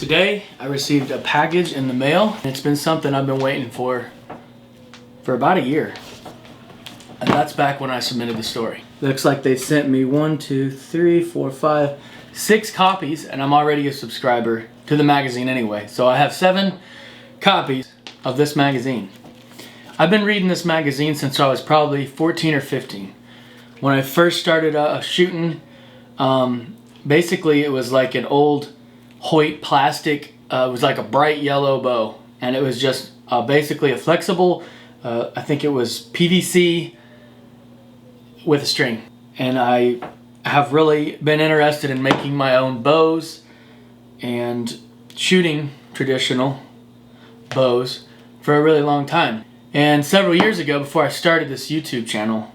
Today I received a package in the mail. It's been something I've been waiting for about a year. And that's back when I submitted the story. Looks like they sent me 6 copies, and I'm already a subscriber to the magazine anyway. So I have 7 copies of this magazine. I've been reading this magazine since I was probably 14 or 15. When I first started shooting, basically it was like an old Hoyt plastic, it was like a bright yellow bow, and it was just basically a flexible, I think it was PVC with a string. And I have really been interested in making my own bows and shooting traditional bows for a really long time. And several years ago, before I started this YouTube channel,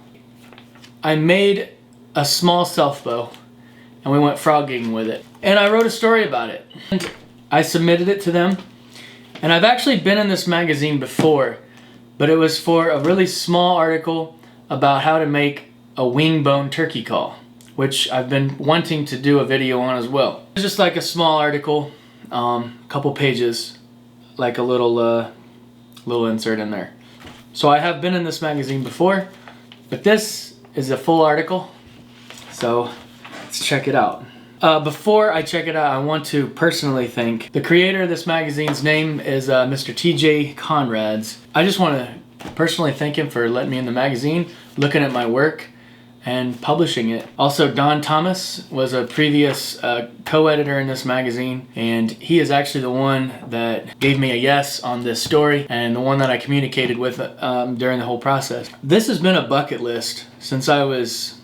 I made a small self bow and we went frog gigging with it. And I wrote a story about it. And I submitted it to them. And I've actually been in this magazine before, but it was for a really small article about how to make a wing bone turkey call, which I've been wanting to do a video on as well. It's just like a small article, couple pages, like a little insert in there. So I have been in this magazine before, but this is a full article, so let's check it out. Before I check it out, I want to personally thank the creator of this magazine. His name is Mr. TJ Conrads. I just want to personally thank him for letting me in the magazine, looking at my work, and publishing it. Also, Don Thomas was a previous co-editor in this magazine, and he is actually the one that gave me a yes on this story and the one that I communicated with during the whole process. This has been a bucket list since I was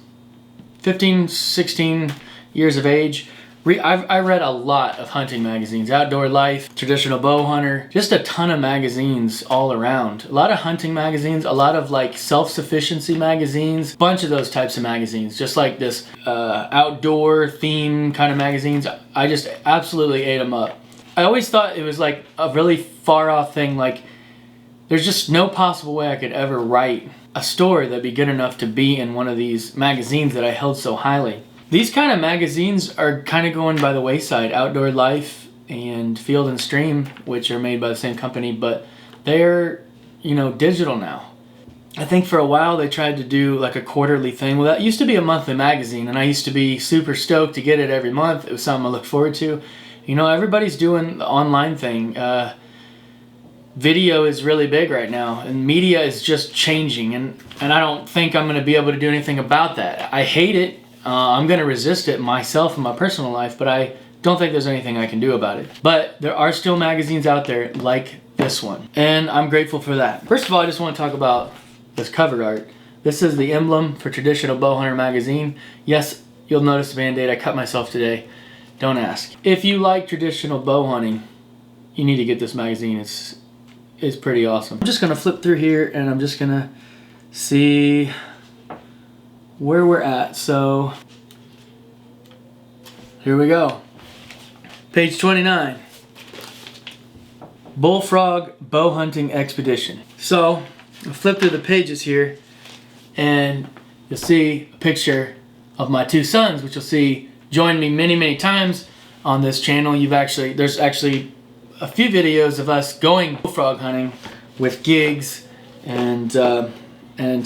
15, 16 years of age. I read a lot of hunting magazines, Outdoor Life, Traditional Bow Hunter, just a ton of magazines all around. A lot of hunting magazines, a lot of like self-sufficiency magazines, bunch of those types of magazines, just like this outdoor theme kind of magazines. I just absolutely ate them up. I always thought it was like a really far off thing, like there's just no possible way I could ever write a story that'd be good enough to be in one of these magazines that I held so highly. These kind of magazines are kind of going by the wayside. Outdoor Life and Field and Stream, which are made by the same company, but they're, digital now. I think for a while they tried to do like a quarterly thing. Well, that used to be a monthly magazine, and I used to be super stoked to get it every month. It was something I looked forward to. Everybody's doing the online thing. Video is really big right now, and media is just changing, and I don't think I'm going to be able to do anything about that. I hate it. I'm going to resist it myself in my personal life, but I don't think there's anything I can do about it. But there are still magazines out there like this one, and I'm grateful for that. First of all, I just want to talk about this cover art. This is the emblem for Traditional Bow Hunter magazine. Yes, you'll notice the Band-Aid. I cut myself today. Don't ask. If you like traditional bow hunting, you need to get this magazine. It's pretty awesome. I'm just going to flip through here, and I'm just going to see where we're at. So here we go. Page 29. Bullfrog Bow Hunting Expedition. So I'll flip through the pages here, and you'll see a picture of my 2 sons, which you'll see join me many times on this channel. There's actually a few videos of us going bullfrog hunting with gigs and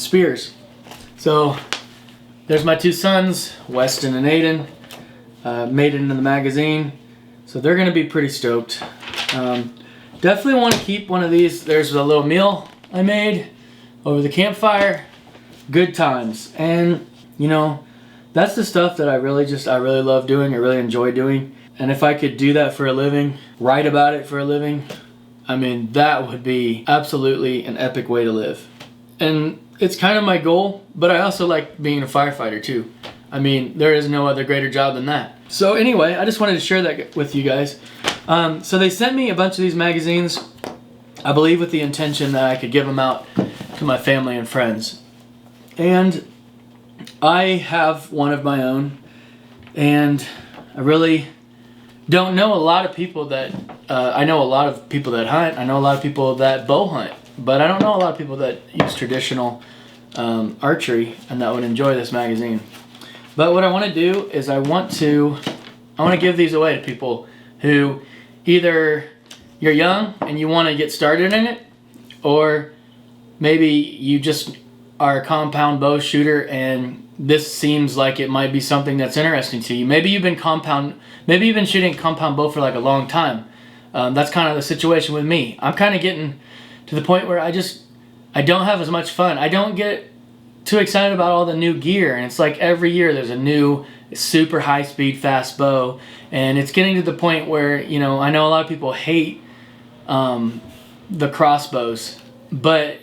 spears. So there's my 2 sons, Weston and Aiden, made it into the magazine, so they're going to be pretty stoked. Definitely want to keep one of these. There's a little meal I made over the campfire. Good times. And, that's the stuff that I really love doing, I really enjoy doing. And if I could do that for a living, write about it for a living, that would be absolutely an epic way to live. And it's kind of my goal, but I also like being a firefighter too. There is no other greater job than that. So anyway, I just wanted to share that with you guys. So they sent me a bunch of these magazines, I believe with the intention that I could give them out to my family and friends. And I have one of my own, and I really don't know a lot of people that, I know a lot of people that hunt, I know a lot of people that bow hunt, but I don't know a lot of people that use traditional archery and that would enjoy this magazine. But what I want to do is I want to give these away to people who either you're young and you want to get started in it, or maybe you just are a compound bow shooter and this seems like it might be something that's interesting to you. Maybe you've been shooting compound bow for like a long time. That's kind of the situation with me. I'm kind of getting to the point where I don't have as much fun. I don't get too excited about all the new gear, and it's like every year there's a new super high speed fast bow, and it's getting to the point where, you know, I know a lot of people hate the crossbows, but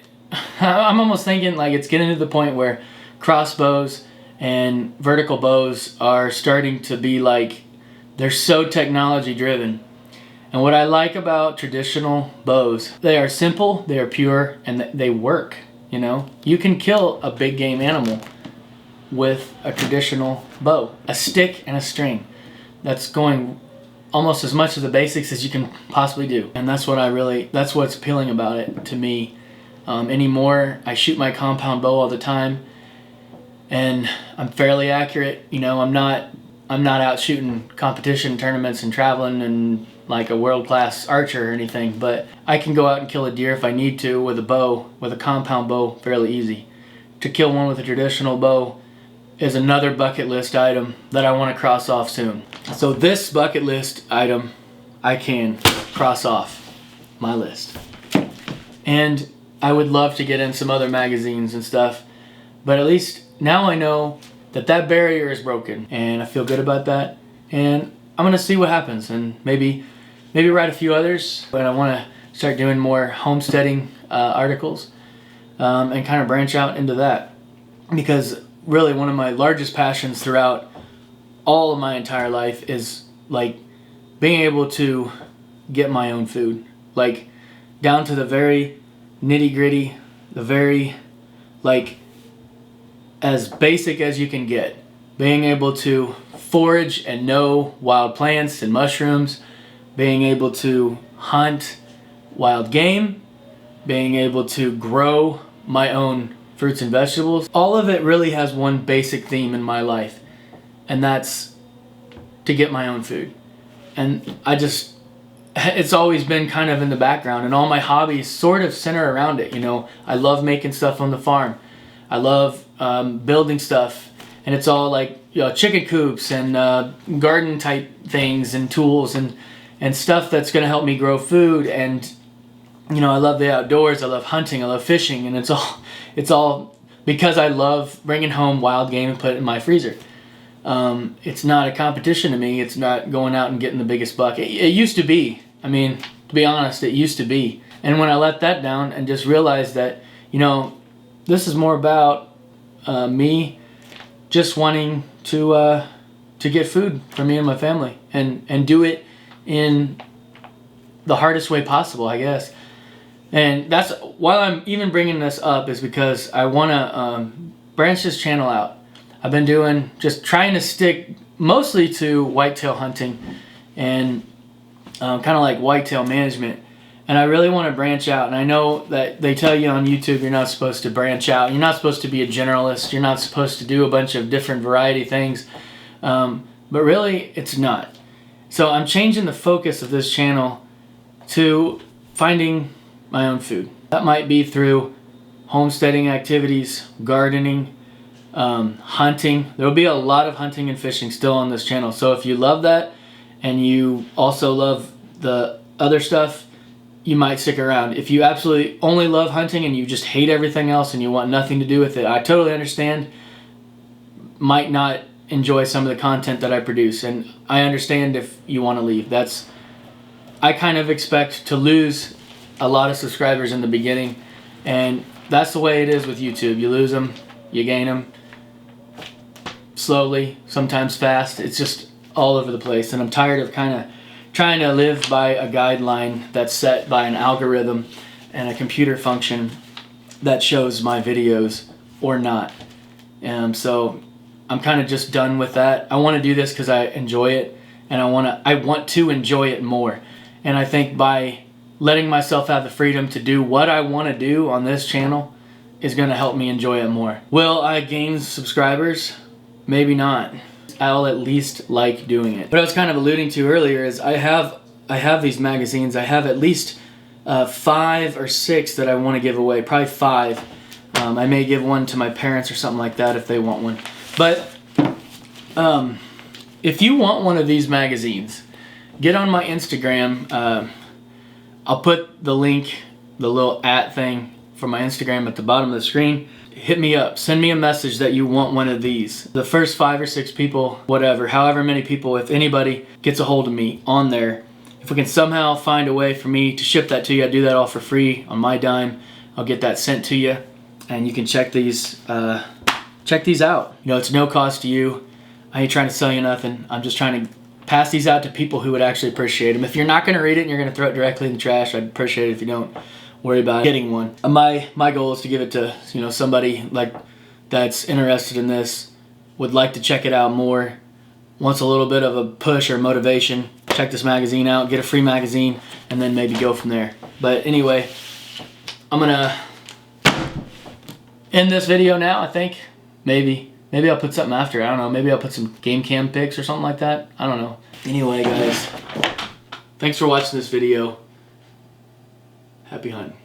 I'm almost thinking like it's getting to the point where crossbows and vertical bows are starting to be like, they're so technology driven. And what I like about traditional bows, they are simple, they are pure, and they work. You know, you can kill a big game animal with a traditional bow, a stick and a string. That's going almost as much of the basics as you can possibly do. And that's what's appealing about it to me. Anymore, I shoot my compound bow all the time, and I'm fairly accurate. You know, I'm not out shooting competition tournaments and traveling and like a world-class archer or anything, but I can go out and kill a deer if I need to with a bow, with a compound bow, fairly easy. To kill one with a traditional bow is another bucket list item that I want to cross off soon. So this bucket list item I can cross off my list. And I would love to get in some other magazines and stuff, but at least now I know that barrier is broken, and I feel good about that. And I'm gonna see what happens, and maybe write a few others. But I want to start doing more homesteading articles, and kind of branch out into that, because really one of my largest passions throughout all of my entire life is like being able to get my own food, like down to the very nitty gritty, the very like as basic as you can get. Being able to forage and know wild plants and mushrooms, being able to hunt wild game, being able to grow my own fruits and vegetables. All of it really has one basic theme in my life, and that's to get my own food. And it's always been kind of in the background, and all my hobbies sort of center around it. You know, I love making stuff on the farm. I love building stuff, and it's all like, you know, chicken coops and garden type things and tools and stuff that's going to help me grow food. And you know, I love the outdoors. I love hunting. I love fishing, and it's all because I love bringing home wild game and put it in my freezer. It's not a competition to me. It's not going out and getting the biggest buck. It used to be. I mean, to be honest, it used to be. And when I let that down and just realized that, you know, this is more about me just wanting to get food for me and my family, and do it in the hardest way possible, I guess. And that's why I'm even bringing this up, is because I want to branch this channel out. I've been just trying to stick mostly to whitetail hunting and kind of like whitetail management. And I really want to branch out. And I know that they tell you on YouTube you're not supposed to branch out. You're not supposed to be a generalist. You're not supposed to do a bunch of different variety things. But really, it's not. So I'm changing the focus of this channel to finding my own food. That might be through homesteading activities, gardening, hunting. There will be a lot of hunting and fishing still on this channel. So if you love that and you also love the other stuff, you might stick around. If you absolutely only love hunting and you just hate everything else and you want nothing to do with it, I totally understand. Might not enjoy some of the content that I produce, and I understand if you want to leave. I kind of expect to lose a lot of subscribers in the beginning, and that's the way it is with YouTube. You lose them, you gain them slowly, sometimes fast. It's just all over the place, and I'm tired of kind of trying to live by a guideline that's set by an algorithm and a computer function that shows my videos or not. So I'm kind of just done with that. I want to do this because I enjoy it, and I want to enjoy it more. And I think by letting myself have the freedom to do what I want to do on this channel is going to help me enjoy it more. Will I gain subscribers? Maybe not. I'll at least like doing it. What I was kind of alluding to earlier is I have I have these magazines. I have at least 5 or 6 that I want to give away. Probably 5. I may give one to my parents or something like that if they want one. But if you want one of these magazines, get on my Instagram. I'll put the link, the little @ thing for my Instagram at the bottom of the screen. Hit me up. Send me a message that you want one of these. The first 5 or 6 people, whatever, however many people, if anybody gets a hold of me on there, if we can somehow find a way for me to ship that to you, I do that all for free on my dime. I'll get that sent to you, and you can check these out. You know, it's no cost to you. I ain't trying to sell you nothing. I'm just trying to pass these out to people who would actually appreciate them. If you're not going to read it and you're going to throw it directly in the trash, I'd appreciate it if you don't worry about getting one. My goal is to give it to, you know, somebody like that's interested in this, would like to check it out more, wants a little bit of a push or motivation. Check this magazine out, get a free magazine, and then maybe go from there. But anyway, I'm gonna end this video now. I think maybe I'll put something after. I don't know. Maybe I'll put some game cam pics or something like that. I don't know. Anyway, guys, thanks for watching this video. Happy hunting.